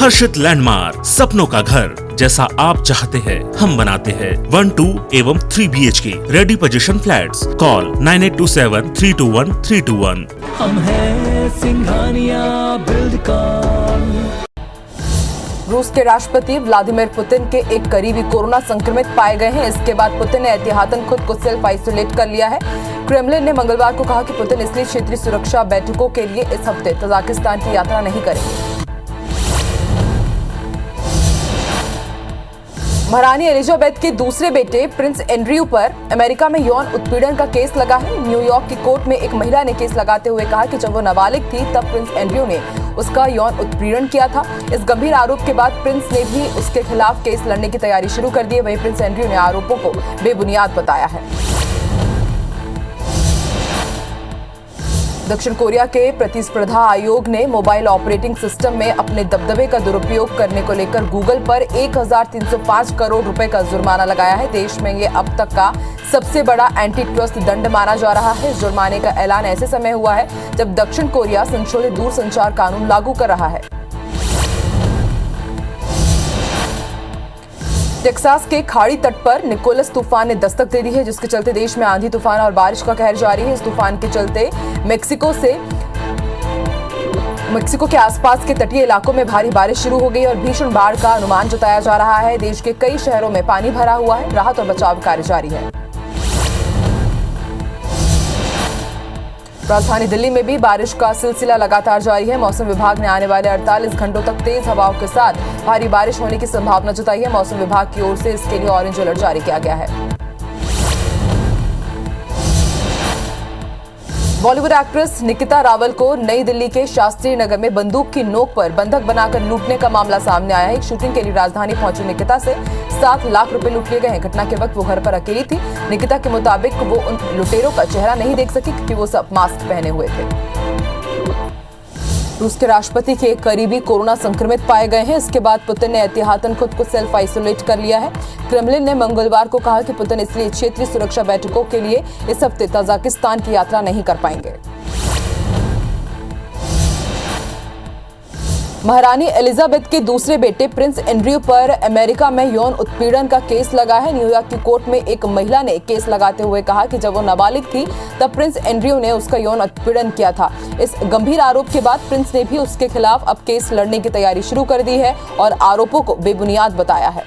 हर्षित landmark, सपनों का घर जैसा आप चाहते हैं हम बनाते हैं। 1, 2 एवं 3 BHK ready position flats. Call 9827321321। हम हैं सिंघानिया बिल्डकॉन। रूस के राष्ट्रपति व्लादिमीर पुतिन के एक करीबी कोरोना संक्रमित पाए गए हैं। इसके बाद पुतिन ने एहतियातन खुद को सेल्फ आइसोलेट कर लिया है। क्रेमलिन ने मंगलवार को कहा कि पुतिन इसलिए क्षेत्रीय सुरक्षा बैठकों के लिए इस हफ्ते तजाकिस्तान की यात्रा नहीं करेंगे। महारानी एलिजाबेथ के दूसरे बेटे प्रिंस एंड्रयू पर अमेरिका में यौन उत्पीड़न का केस लगा है। न्यूयॉर्क की कोर्ट में एक महिला ने केस लगाते हुए कहा कि जब वो नाबालिग थी तब प्रिंस एंड्रयू ने उसका यौन उत्पीड़न किया था। इस गंभीर आरोप के बाद प्रिंस ने भी उसके खिलाफ केस लड़ने की तैयारी शुरू कर दी है। वहीं प्रिंस एंड्रयू ने आरोपों को बेबुनियाद बताया है। दक्षिण कोरिया के प्रतिस्पर्धा आयोग ने मोबाइल ऑपरेटिंग सिस्टम में अपने दबदबे का दुरुपयोग करने को लेकर गूगल पर 1305 करोड़ रुपए का जुर्माना लगाया है। देश में ये अब तक का सबसे बड़ा एंटी ट्रस्ट दंड माना जा रहा है। जुर्माने का ऐलान ऐसे समय हुआ है जब दक्षिण कोरिया संशोधित दूरसंचार कानून लागू कर रहा है। टेक्सास के खाड़ी तट पर निकोलस तूफान ने दस्तक दे दी है, जिसके चलते देश में आंधी तूफान और बारिश का कहर जारी है। इस तूफान के चलते मेक्सिको के आसपास के तटीय इलाकों में भारी बारिश शुरू हो गई और भीषण बाढ़ का अनुमान जताया जा रहा है। देश के कई शहरों में पानी भरा हुआ है। राहत और बचाव कार्य जारी है। राजधानी दिल्ली में भी बारिश का सिलसिला लगातार जारी है। मौसम विभाग ने आने वाले 48 घंटों तक तेज हवाओं के साथ भारी बारिश होने की संभावना जताई है। मौसम विभाग की ओर से इसके लिए ऑरेंज अलर्ट जारी किया गया है। बॉलीवुड एक्ट्रेस निकिता रावल को नई दिल्ली के शास्त्री नगर में बंदूक की नोक पर बंधक बनाकर लूटने का मामला सामने आया है। एक शूटिंग के लिए राजधानी पहुंची निकिता से 7 लाख रुपए लूट लिए गए हैं। घटना के वक्त वो घर पर अकेली थी। निकिता के मुताबिक वो उन लुटेरों का चेहरा नहीं देख सकी क्योंकि वो सब मास्क पहने हुए थे। रूस के राष्ट्रपति के करीबी कोरोना संक्रमित पाए गए हैं। इसके बाद पुतिन ने एहतियातन खुद को सेल्फ आइसोलेट कर लिया है। क्रेमलिन ने मंगलवार को कहा कि पुतिन इसलिए क्षेत्रीय सुरक्षा बैठकों के लिए इस हफ्ते तजाकिस्तान की यात्रा नहीं कर पाएंगे। महारानी एलिजाबेथ के दूसरे बेटे प्रिंस एंड्रयू पर अमेरिका में यौन उत्पीड़न का केस लगा है। न्यूयॉर्क की कोर्ट में एक महिला ने केस लगाते हुए कहा कि जब वो नाबालिग थी तब प्रिंस एंड्रयू ने उसका यौन उत्पीड़न किया था। इस गंभीर आरोप के बाद प्रिंस ने भी उसके खिलाफ अब केस लड़ने की तैयारी शुरू कर दी है और आरोपों को बेबुनियाद बताया है।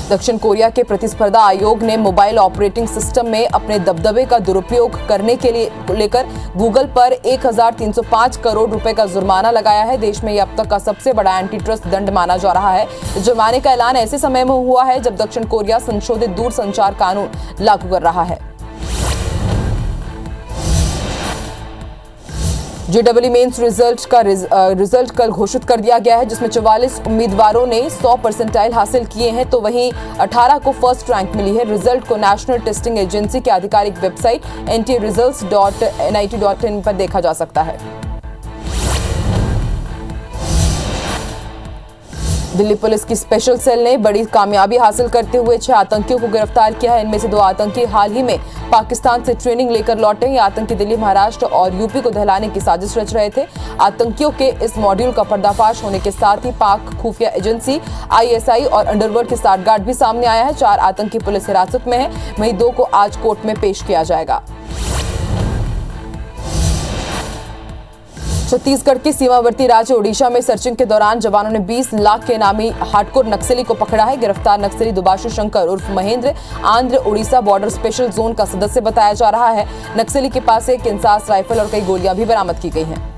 दक्षिण कोरिया के प्रतिस्पर्धा आयोग ने मोबाइल ऑपरेटिंग सिस्टम में अपने दबदबे का दुरुपयोग करने के लिए लेकर गूगल पर 1305 करोड़ रुपए का जुर्माना लगाया है। देश में यह अब तक का सबसे बड़ा एंटी ट्रस्ट दंड माना जा रहा है। जुर्माने का ऐलान ऐसे समय में हुआ है जब दक्षिण कोरिया संशोधित दूरसंचार कानून लागू कर रहा है। JEE मेंस रिजल्ट कल घोषित कर दिया गया है, जिसमें 44 उम्मीदवारों ने 100 परसेंटाइल हासिल किए हैं तो वहीं 18 को फर्स्ट रैंक मिली है। रिजल्ट को नेशनल टेस्टिंग एजेंसी की आधिकारिक वेबसाइट ntresults.nit.in पर देखा जा सकता है। दिल्ली पुलिस की स्पेशल सेल ने बड़ी कामयाबी हासिल करते हुए 6 आतंकियों को गिरफ्तार किया है। इनमें से 2 आतंकी हाल ही में पाकिस्तान से ट्रेनिंग लेकर लौटे। ये आतंकी दिल्ली, महाराष्ट्र और यूपी को दहलाने की साजिश रच रहे थे। आतंकियों के इस मॉड्यूल का पर्दाफाश होने के साथ ही पाक खुफिया एजेंसी ISI और अंडरवर्ल्ड की साठगांठ भी सामने आया है। 4 आतंकी पुलिस हिरासत में हैं, वहीं 2 को आज कोर्ट में पेश किया जाएगा। छत्तीसगढ़ के सीमावर्ती राज्य ओडिशा में सर्चिंग के दौरान जवानों ने 20 लाख के नामी हार्डकोर नक्सली को पकड़ा है। गिरफ्तार नक्सली दुबाशु शंकर उर्फ Mahendra Andhra Orissa border special zone का सदस्य बताया जा रहा है। नक्सली के पास एक इंसास राइफल और कई गोलियां भी बरामद की गई हैं।